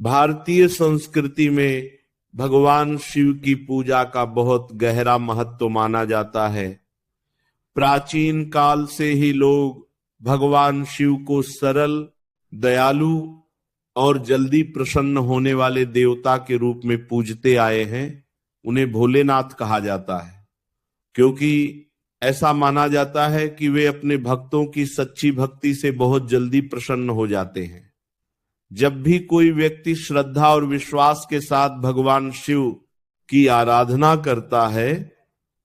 भारतीय संस्कृति में भगवान शिव की पूजा का बहुत गहरा महत्व माना जाता है। प्राचीन काल से ही लोग भगवान शिव को सरल, दयालु और जल्दी प्रसन्न होने वाले देवता के रूप में पूजते आए हैं। उन्हें भोलेनाथ कहा जाता है क्योंकि ऐसा माना जाता है कि वे अपने भक्तों की सच्ची भक्ति से बहुत जल्दी प्रसन्न हो जाते हैं। जब भी कोई व्यक्ति श्रद्धा और विश्वास के साथ भगवान शिव की आराधना करता है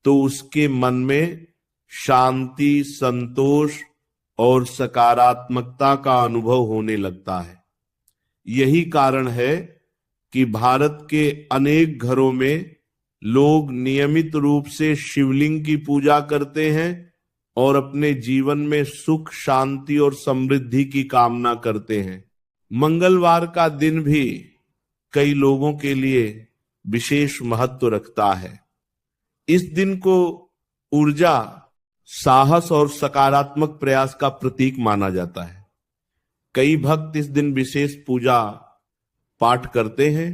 तो उसके मन में शांति, संतोष और सकारात्मकता का अनुभव होने लगता है। यही कारण है कि भारत के अनेक घरों में लोग नियमित रूप से शिवलिंग की पूजा करते हैं और अपने जीवन में सुख, शांति और समृद्धि की कामना करते हैं। मंगलवार का दिन भी कई लोगों के लिए विशेष महत्व रखता है। इस दिन को ऊर्जा, साहस और सकारात्मक प्रयास का प्रतीक माना जाता है। कई भक्त इस दिन विशेष पूजा पाठ करते हैं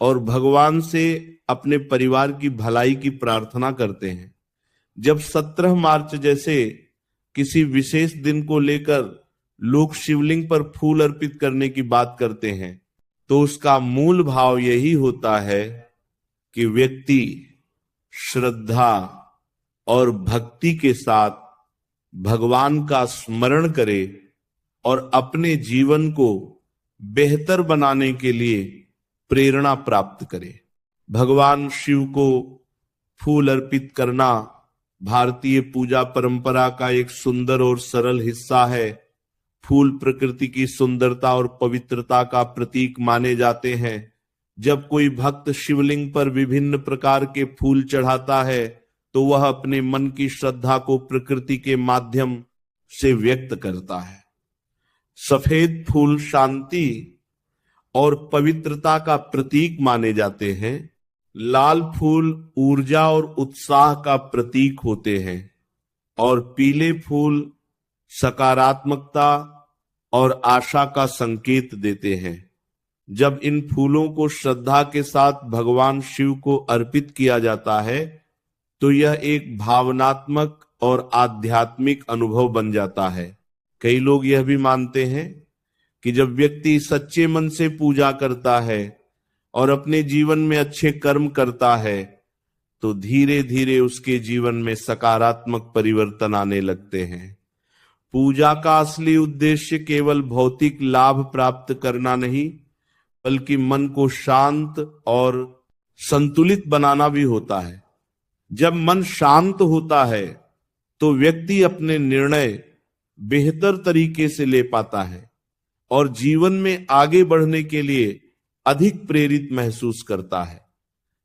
और भगवान से अपने परिवार की भलाई की प्रार्थना करते हैं। जब 17 मार्च जैसे किसी विशेष दिन को लेकर लोग शिवलिंग पर फूल अर्पित करने की बात करते हैं तो उसका मूल भाव यही होता है कि व्यक्ति श्रद्धा और भक्ति के साथ भगवान का स्मरण करे और अपने जीवन को बेहतर बनाने के लिए प्रेरणा प्राप्त करे। भगवान शिव को फूल अर्पित करना भारतीय पूजा परंपरा का एक सुंदर और सरल हिस्सा है। फूल प्रकृति की सुंदरता और पवित्रता का प्रतीक माने जाते हैं। जब कोई भक्त शिवलिंग पर विभिन्न प्रकार के फूल चढ़ाता है तो वह अपने मन की श्रद्धा को प्रकृति के माध्यम से व्यक्त करता है। सफेद फूल शांति और पवित्रता का प्रतीक माने जाते हैं। लाल फूल ऊर्जा और उत्साह का प्रतीक होते हैं और पीले फूल सकारात्मकता और आशा का संकेत देते हैं। जब इन फूलों को श्रद्धा के साथ भगवान शिव को अर्पित किया जाता है तो यह एक भावनात्मक और आध्यात्मिक अनुभव बन जाता है। कई लोग यह भी मानते हैं कि जब व्यक्ति सच्चे मन से पूजा करता है और अपने जीवन में अच्छे कर्म करता है तो धीरे धीरे उसके जीवन में सकारात्मक परिवर्तन आने लगते हैं। पूजा का असली उद्देश्य केवल भौतिक लाभ प्राप्त करना नहीं बल्कि मन को शांत और संतुलित बनाना भी होता है। जब मन शांत होता है तो व्यक्ति अपने निर्णय बेहतर तरीके से ले पाता है और जीवन में आगे बढ़ने के लिए अधिक प्रेरित महसूस करता है।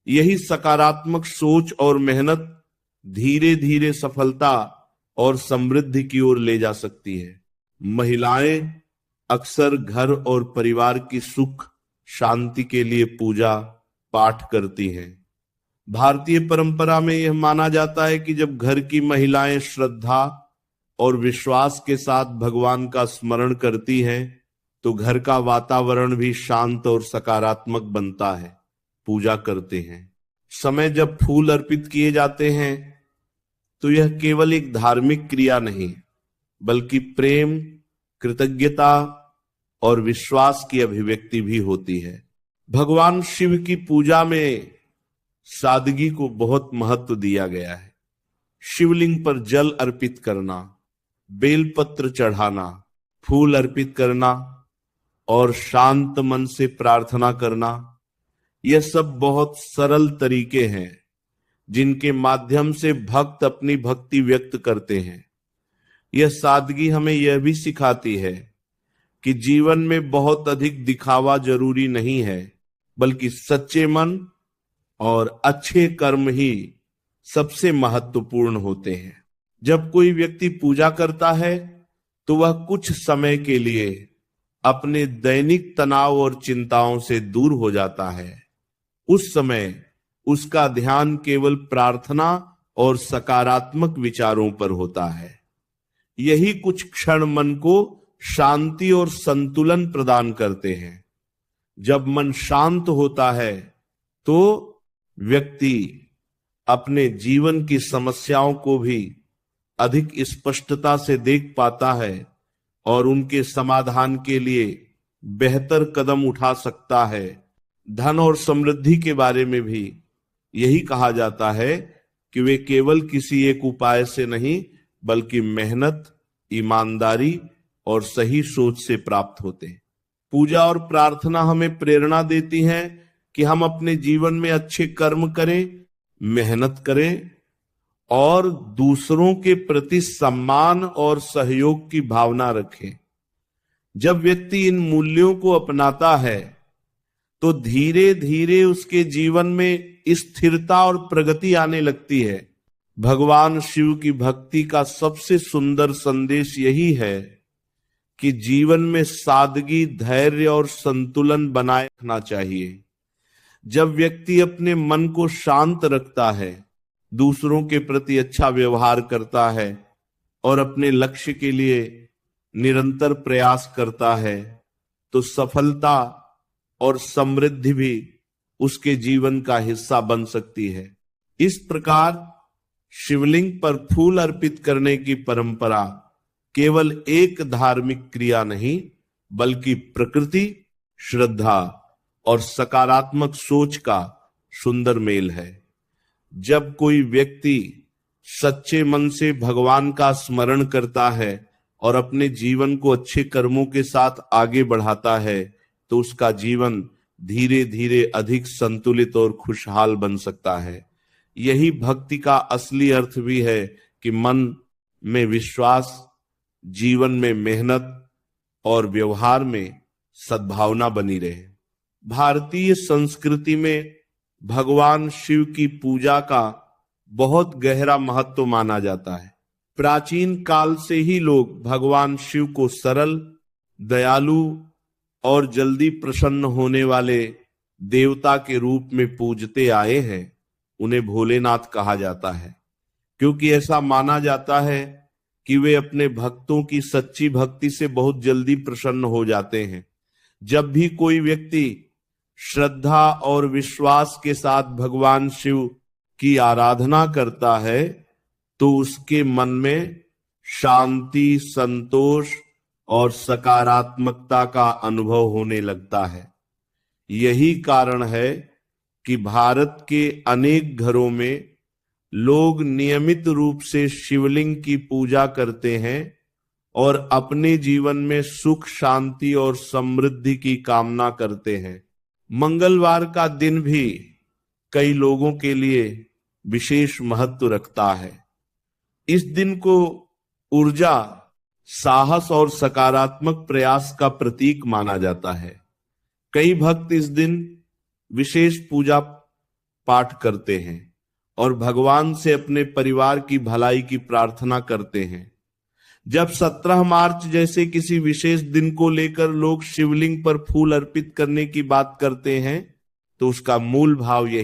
यही सकारात्मक सोच और मेहनत धीरे धीरे सफलता और समृद्धि की ओर ले जा सकती है। महिलाएं अक्सर घर और परिवार की सुख शांति के लिए पूजा पाठ करती हैं। भारतीय परंपरा में यह माना जाता है कि जब घर की महिलाएं श्रद्धा और विश्वास के साथ भगवान का स्मरण करती हैं तो घर का वातावरण भी शांत और सकारात्मक बनता है। पूजा करते हैं समय जब फूल अर्पित किए जाते हैं तो यह केवल एक धार्मिक क्रिया नहीं बल्कि प्रेम, कृतज्ञता और विश्वास की अभिव्यक्ति भी होती है। भगवान शिव की पूजा में सादगी को बहुत महत्व दिया गया है। शिवलिंग पर जल अर्पित करना, बेलपत्र चढ़ाना, फूल अर्पित करना और शांत मन से प्रार्थना करना, यह सब बहुत सरल तरीके हैं जिनके माध्यम से भक्त अपनी भक्ति व्यक्त करते हैं। यह सादगी हमें यह भी सिखाती है कि जीवन में बहुत अधिक दिखावा जरूरी नहीं है बल्कि सच्चे मन और अच्छे कर्म ही सबसे महत्वपूर्ण होते हैं। जब कोई व्यक्ति पूजा करता है तो वह कुछ समय के लिए अपने दैनिक तनाव और चिंताओं से दूर हो जाता है। उस समय उसका ध्यान केवल प्रार्थना और सकारात्मक विचारों पर होता है। यही कुछ क्षण मन को शांति और संतुलन प्रदान करते हैं। जब मन शांत होता है तो व्यक्ति अपने जीवन की समस्याओं को भी अधिक स्पष्टता से देख पाता है और उनके समाधान के लिए बेहतर कदम उठा सकता है। धन और समृद्धि के बारे में भी यही कहा जाता है कि वे केवल किसी एक उपाय से नहीं बल्कि मेहनत, ईमानदारी और सही सोच से प्राप्त होते हैं। पूजा और प्रार्थना हमें प्रेरणा देती हैं कि हम अपने जीवन में अच्छे कर्म करें, मेहनत करें और दूसरों के प्रति सम्मान और सहयोग की भावना रखें। जब व्यक्ति इन मूल्यों को अपनाता है तो धीरे धीरे उसके जीवन में स्थिरता और प्रगति आने लगती है। भगवान शिव की भक्ति का सबसे सुंदर संदेश यही है कि जीवन में सादगी, धैर्य और संतुलन बनाए रखना चाहिए। जब व्यक्ति अपने मन को शांत रखता है, दूसरों के प्रति अच्छा व्यवहार करता है और अपने लक्ष्य के लिए निरंतर प्रयास करता है तो सफलता और समृद्धि भी उसके जीवन का हिस्सा बन सकती है। इस प्रकार शिवलिंग पर फूल अर्पित करने की परंपरा केवल एक धार्मिक क्रिया नहीं बल्कि प्रकृति, श्रद्धा और सकारात्मक सोच का सुंदर मेल है। जब कोई व्यक्ति सच्चे मन से भगवान का स्मरण करता है और अपने जीवन को अच्छे कर्मों के साथ आगे बढ़ाता है तो उसका जीवन धीरे धीरे अधिक संतुलित और खुशहाल बन सकता है। यही भक्ति का असली अर्थ भी है कि मन में विश्वास, जीवन में मेहनत और व्यवहार में सद्भावना बनी रहे। भारतीय संस्कृति में भगवान शिव की पूजा का बहुत गहरा महत्व माना जाता है। प्राचीन काल से ही लोग भगवान शिव को सरल, दयालु और जल्दी प्रसन्न होने वाले देवता के रूप में पूजते आए हैं। उन्हें भोलेनाथ कहा जाता है क्योंकि ऐसा माना जाता है कि वे अपने भक्तों की सच्ची भक्ति से बहुत जल्दी प्रसन्न हो जाते हैं। जब भी कोई व्यक्ति श्रद्धा और विश्वास के साथ भगवान शिव की आराधना करता है तो उसके मन में शांति, संतोष और सकारात्मकता का अनुभव होने लगता है। यही कारण है कि भारत के अनेक घरों में लोग नियमित रूप से शिवलिंग की पूजा करते हैं और अपने जीवन में सुख, शांति और समृद्धि की कामना करते हैं। मंगलवार का दिन भी कई लोगों के लिए विशेष महत्व रखता है। इस दिन को ऊर्जा, साहस और सकारात्मक प्रयास का प्रतीक माना जाता है। कई भक्त इस दिन विशेष पूजा पाठ करते हैं और भगवान से अपने परिवार की भलाई की प्रार्थना करते हैं। जब 17 मार्च जैसे किसी विशेष दिन को लेकर लोग शिवलिंग पर फूल अर्पित करने की बात करते हैं तो उसका मूल भाव यही